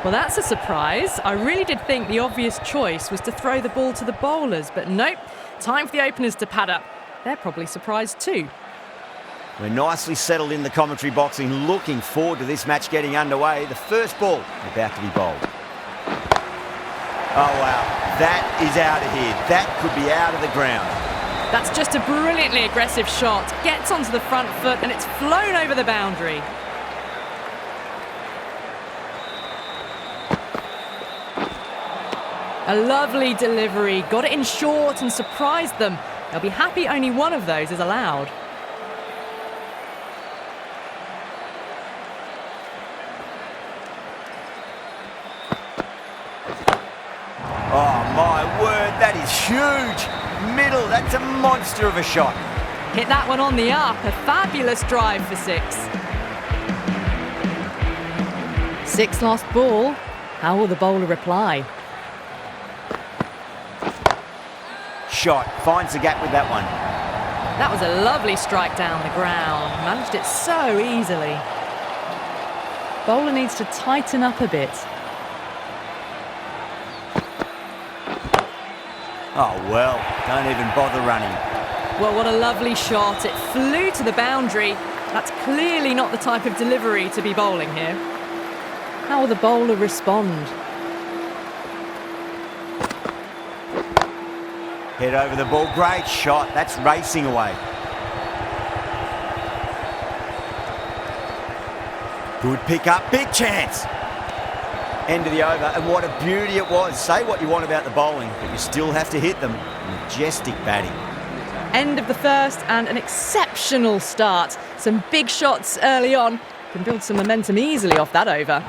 Well, that's a surprise. I really did think the obvious choice was to throw the ball to the bowlers, but nope. Time for the openers to pad up. They're probably surprised too. We're nicely settled in the commentary box and looking forward to this match getting underway. The first ball about to be bowled. Oh, wow. That is out of here. That could be out of the ground. That's just a brilliantly aggressive shot. Gets onto the front foot and it's flown over the boundary. A lovely delivery. Got it in short and surprised them. They'll be happy only one of those is allowed. Oh, my word, that is huge. Middle, that's a monster of a shot. Hit that one on the up. A fabulous drive for 6. 6 lost ball. How will the bowler reply? Shot, finds the gap with that one. That was a lovely strike down the ground. Managed it so easily. Bowler needs to tighten up a bit. Oh, well, don't even bother running. Well, what a lovely shot. It flew to the boundary. That's clearly not the type of delivery to be bowling here. How will the bowler respond? Head over the ball, great shot. That's racing away. Good pick up, big chance. End of the over, and what a beauty it was. Say what you want about the bowling, but you still have to hit them. Majestic batting. End of the first and an exceptional start. Some big shots early on. Can build some momentum easily off that over.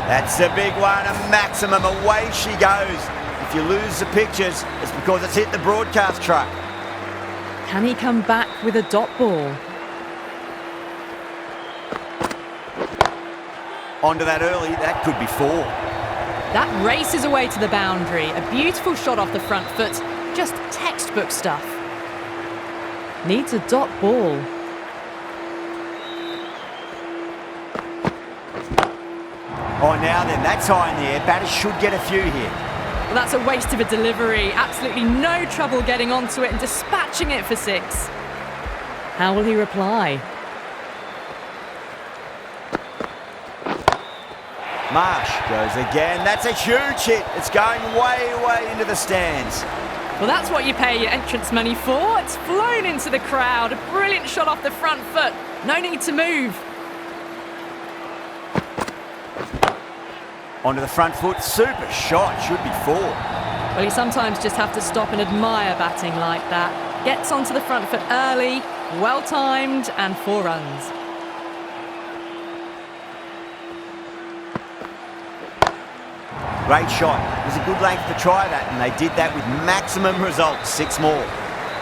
That's a big one, a maximum. Away she goes. If you lose the pictures, it's because it's hit the broadcast truck. Can he come back with a dot ball? Onto that early, that could be 4. That races away to the boundary. A beautiful shot off the front foot. Just textbook stuff. Needs a dot ball. Oh, now then, that's high in the air. Batters should get a few here. Well, that's a waste of a delivery. Absolutely no trouble getting onto it and dispatching it for 6. How will he reply? Marsh goes again. That's a huge hit. It's going way, way into the stands. Well, that's what you pay your entrance money for. It's flown into the crowd. A brilliant shot off the front foot. No need to move. Onto the front foot. Super shot. Should be 4. Well, you sometimes just have to stop and admire batting like that. Gets onto the front foot early, well-timed, and 4 runs. Great shot. It was a good length to try that, and they did that with maximum results. 6 more.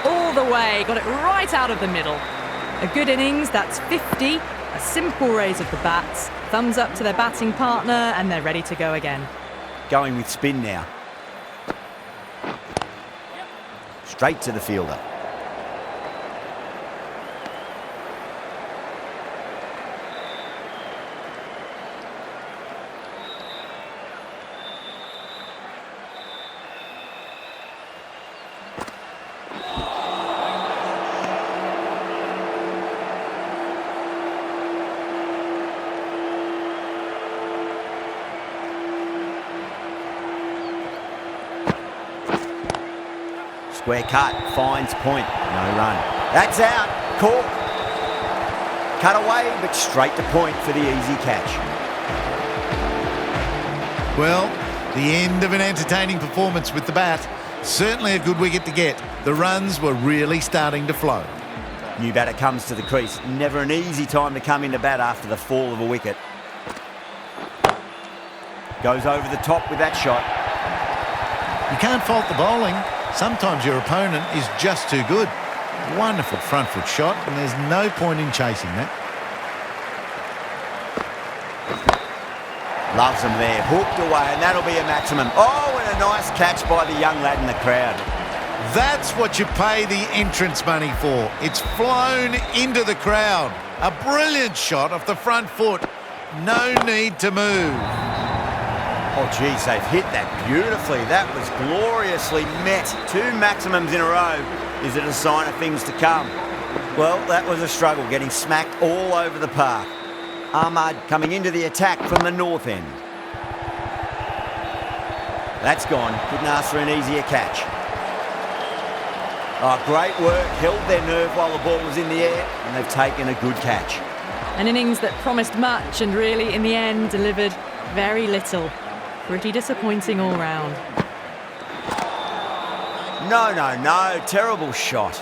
All the way. Got it right out of the middle. A good innings. That's 50. A simple raise of the bats. Thumbs up to their batting partner, and they're ready to go again. Going with spin now. Straight to the fielder. Square cut, finds point, no run. That's out, caught. Cut away, but straight to point for the easy catch. Well, the end of an entertaining performance with the bat. Certainly a good wicket to get. The runs were really starting to flow. New batter comes to the crease. Never an easy time to come into bat after the fall of a wicket. Goes over the top with that shot. You can't fault the bowling. Sometimes your opponent is just too good. Wonderful front foot shot, and there's no point in chasing that. Loves them there, hooked away, and that'll be a maximum. Oh, and a nice catch by the young lad in the crowd. That's what you pay the entrance money for. It's flown into the crowd. A brilliant shot off the front foot. No need to move. Oh, geez, they've hit that beautifully. That was gloriously met. 2 maximums in a row. Is it a sign of things to come? Well, that was a struggle, getting smacked all over the park. Ahmad coming into the attack from the north end. That's gone. Couldn't ask for an easier catch. Oh, great work. Held their nerve while the ball was in the air, and they've taken a good catch. An innings that promised much and really, in the end, delivered very little. Pretty disappointing all round. No. Terrible shot.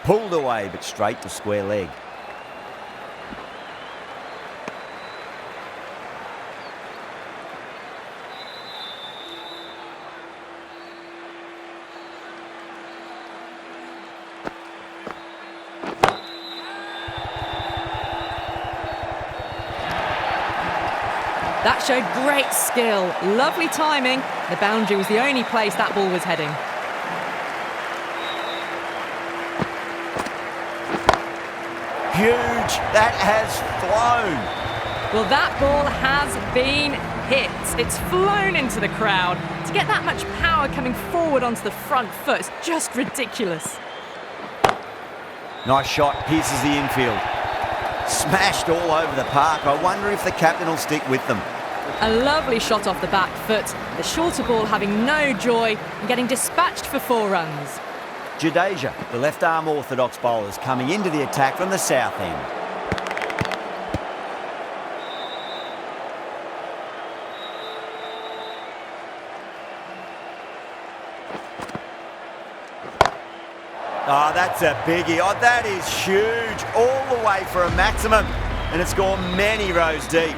Pulled away, but straight to square leg. That showed great skill, lovely timing. The boundary was the only place that ball was heading. Huge. That has flown. Well, that ball has been hit. It's flown into the crowd. To get that much power coming forward onto the front foot is just ridiculous. Nice shot. Pierces the infield. Smashed all over the park. I wonder if the captain will stick with them. A lovely shot off the back foot. The shorter ball having no joy and getting dispatched for 4 runs. Jadeja, the left-arm orthodox bowler, is coming into the attack from the south end. Oh, that's a biggie. Oh, that is huge. All the way for a maximum. And it's gone many rows deep.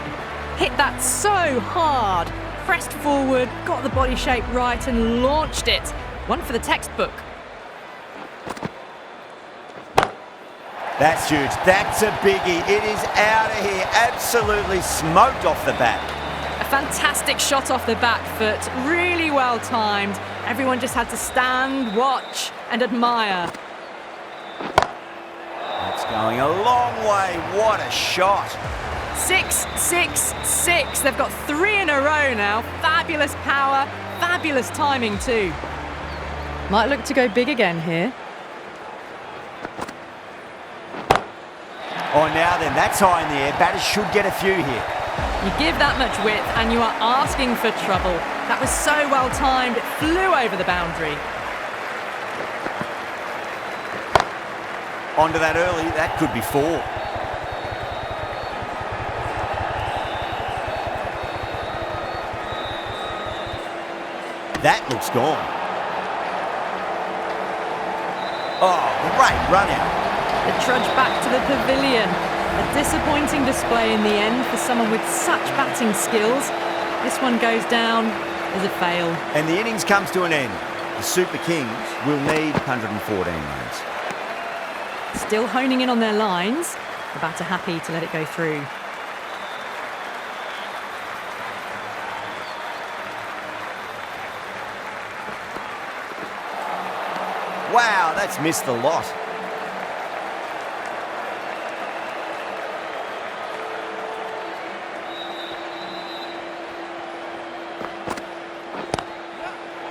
Hit that so hard. Pressed forward, got the body shape right and launched it. One for the textbook. That's huge. That's a biggie. It is out of here. Absolutely smoked off the bat. A fantastic shot off the back foot. Really well timed. Everyone just had to stand, watch and admire. That's going a long way. What a shot. 6, 6, 6. They've got 3 in a row now. Fabulous power, fabulous timing too. Might look to go big again here. Oh, now then, that's high in the air. Batters should get a few here. You give that much width and you are asking for trouble. That was so well timed, it flew over the boundary. Onto that early, that could be 4. That looks gone. Oh, great run out. The trudge back to the pavilion. A disappointing display in the end for someone with such batting skills. This one goes down as a fail. And the innings comes to an end. The Super Kings will need 114 runs. Still honing in on their lines. The batter happy to let it go through. Wow, that's missed the lot.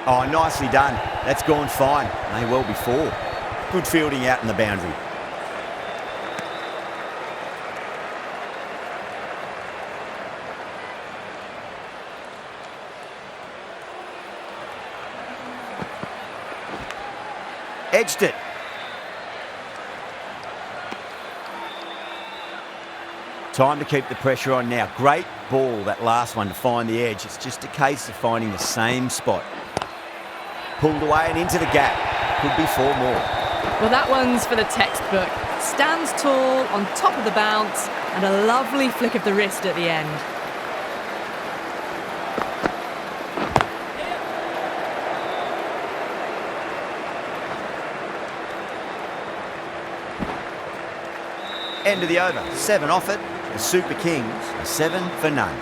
Oh, nicely done. That's gone fine. May well be 4. Good fielding out in the boundary. Edged it. Time to keep the pressure on now. Great ball, that last one, to find the edge. It's just a case of finding the same spot. Pulled away and into the gap. Could be 4 more. Well, that one's for the textbook. Stands tall, on top of the bounce, and a lovely flick of the wrist at the end. End of the over. 7 off it. The Super Kings are 7 for none.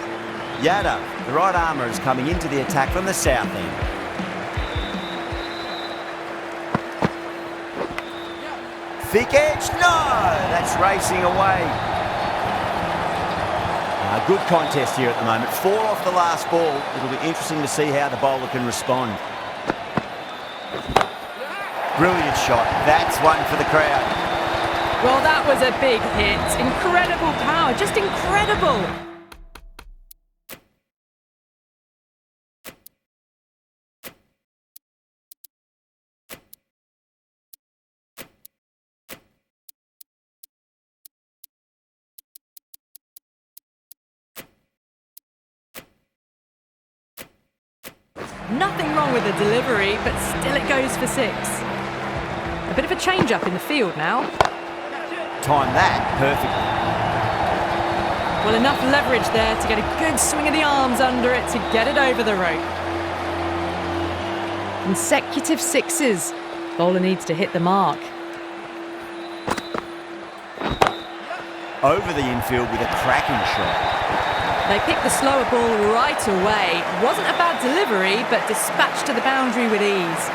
Yadav, the right armour, is coming into the attack from the south end. thick edge. No, that's racing away. Good contest here at the moment. 4 off the last ball. It'll be interesting to see how the bowler can respond. Brilliant shot. That's one for the crowd. Well, that was a big hit. Incredible power, just incredible. Nothing wrong with the delivery, but still it goes for 6. A bit of a change-up in the field now. Time that perfectly. Well, enough leverage there to get a good swing of the arms under it to get it over the rope. Consecutive 6s. Bowler needs to hit the mark. Over the infield with a cracking shot. They picked the slower ball right away. Wasn't a bad delivery, but dispatched to the boundary with ease.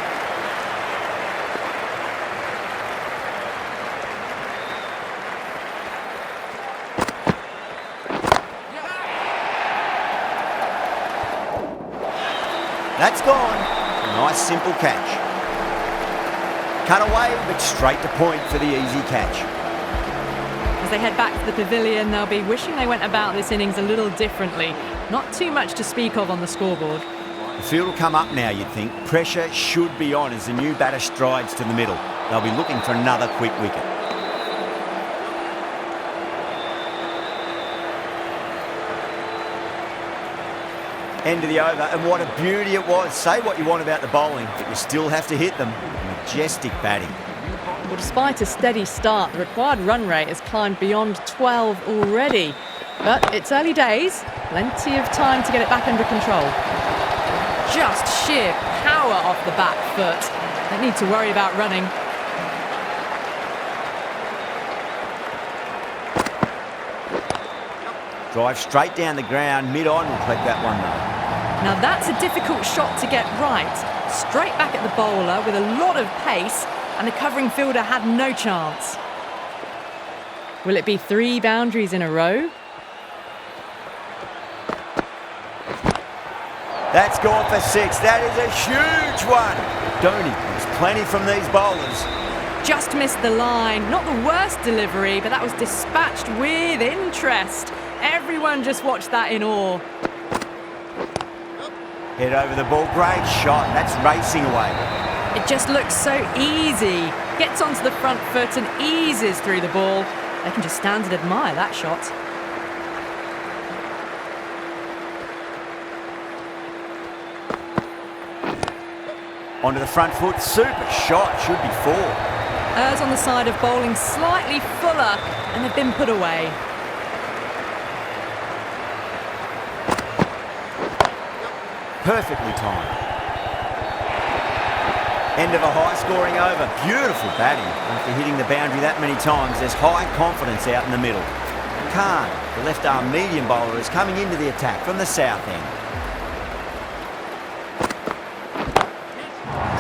That's gone. Nice simple catch. Cut away, but straight to point for the easy catch. As they head back to the pavilion, they'll be wishing they went about this innings a little differently. Not too much to speak of on the scoreboard. The field will come up now, you'd think. Pressure should be on as the new batter strides to the middle. They'll be looking for another quick wicket. End of the over, and what a beauty it was. Say what you want about the bowling, but you still have to hit them. Majestic batting. Well, despite a steady start, the required run rate has climbed beyond 12 already. But it's early days, plenty of time to get it back under control. Just sheer power off the back foot. Don't need to worry about running. Drive straight down the ground, mid-on will collect that one though. Now that's a difficult shot to get right. Straight back at the bowler with a lot of pace, and the covering fielder had no chance. Will it be 3 boundaries in a row? That's gone for 6. That is a huge one. Dhoni, there's plenty from these bowlers. Just missed the line. Not the worst delivery, but that was dispatched with interest. Everyone just watched that in awe. Head over the ball, great shot. That's racing away. It just looks so easy. Gets onto the front foot and eases through the ball. They can just stand and admire that shot. Onto the front foot, super shot, should be 4. Errs on the side of bowling slightly fuller, and they've been put away. Perfectly timed. End of a high-scoring over. Beautiful batting. After hitting the boundary that many times, there's high confidence out in the middle. Khan, the left-arm medium bowler, is coming into the attack from the south end.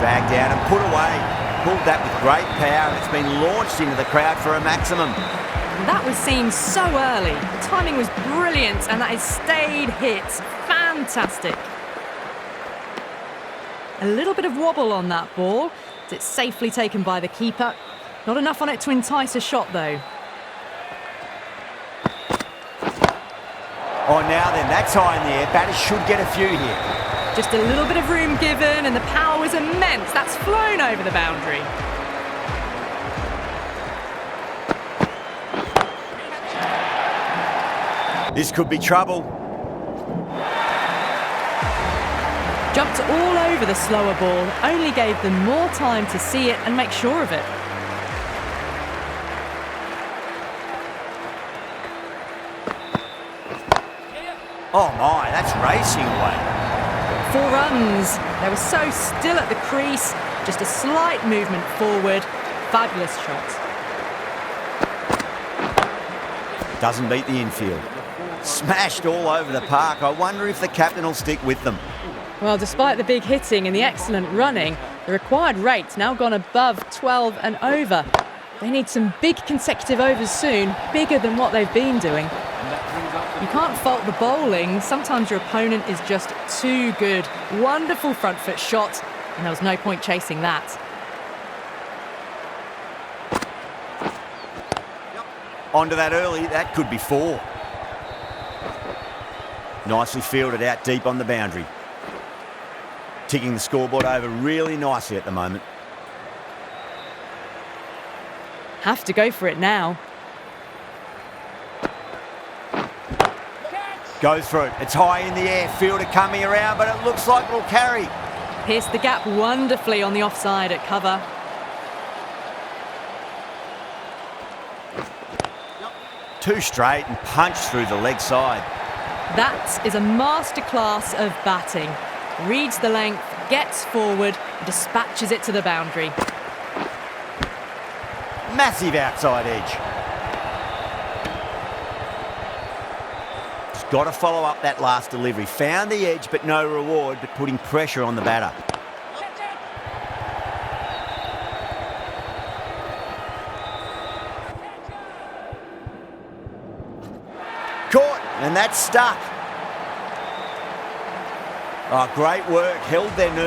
Dragged down and put away. Pulled that with great power, and it's been launched into the crowd for a maximum. That was seen so early. The timing was brilliant, and that is stayed hits. Fantastic. A little bit of wobble on that ball. It's safely taken by the keeper. Not enough on it to entice a shot, though. Oh, now then, that's high in the air. Batters should get a few here. Just a little bit of room given, and the power was immense. That's flown over the boundary. This could be trouble. Jumped all over the slower ball, only gave them more time to see it and make sure of it. Oh my, that's racing away. 4 runs. They were so still at the crease, just a slight movement forward. Fabulous shot. Doesn't beat the infield. Smashed all over the park. I wonder if the captain will stick with them. Well, despite the big hitting and the excellent running, the required rate's now gone above 12 and over. They need some big consecutive overs soon, bigger than what they've been doing. You can't fault the bowling. Sometimes your opponent is just too good. Wonderful front foot shot, and there was no point chasing that. Onto that early, that could be 4. Nicely fielded out deep on the boundary. Ticking the scoreboard over really nicely at the moment. Have to go for it now. Goes through it. It's high in the air. Fielder coming around, but it looks like it'll carry. Pierced the gap wonderfully on the offside at cover. Too straight and punched through the leg side. That is a masterclass of batting. Reads the length, gets forward, dispatches it to the boundary. Massive outside edge. Just got to follow up that last delivery. Found the edge, but no reward, but putting pressure on the batter. Caught, and that's stuck. Oh, great work. Held their nerve.